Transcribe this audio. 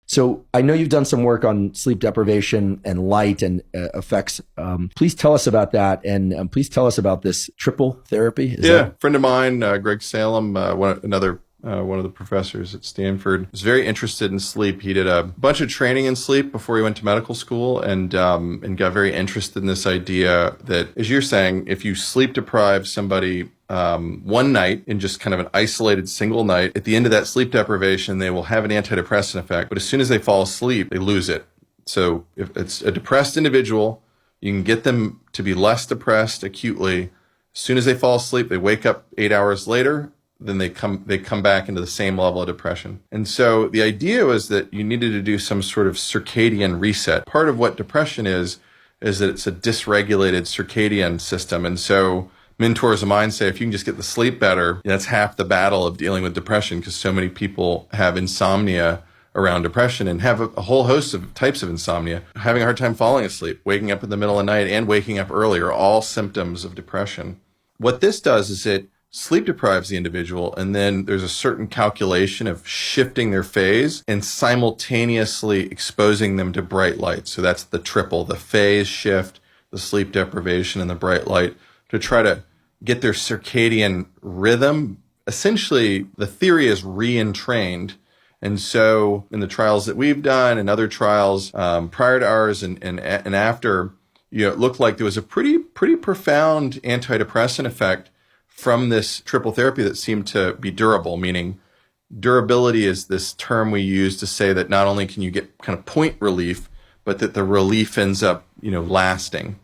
So I know you've done some work on sleep deprivation and light and effects. Please tell us about that, and please tell us about this triple therapy. Friend of mine, Greg Salem, one of the professors at Stanford, was very interested in sleep. He did a bunch of training in sleep before he went to medical school, and got very interested in this idea that, as you're saying, if you sleep deprive somebody one night in just kind of an isolated single night, at the end of that sleep deprivation, they will have an antidepressant effect. But as soon as they fall asleep, they lose it. So if it's a depressed individual, you can get them to be less depressed acutely. As soon as they fall asleep, they wake up 8 hours later, then they come back into the same level of depression. And so the idea was that you needed to do some sort of circadian reset. Part of what depression is that it's a dysregulated circadian system. And so mentors of mine say, if you can just get the sleep better, that's half the battle of dealing with depression, because so many people have insomnia around depression and have a whole host of types of insomnia. Having a hard time falling asleep, waking up in the middle of the night, and waking up early are all symptoms of depression. What this does is it sleep deprives the individual, and then there's a certain calculation of shifting their phase and simultaneously exposing them to bright light. So that's the triple: the phase shift, the sleep deprivation, and the bright light, to try to get their circadian rhythm. Essentially, the theory is re-entrained. And so in the trials that we've done and other trials prior to ours and after, it looked like there was a pretty profound antidepressant effect from this triple therapy that seemed to be durable, meaning durability is this term we use to say that not only can you get kind of point relief, but that the relief ends up, lasting.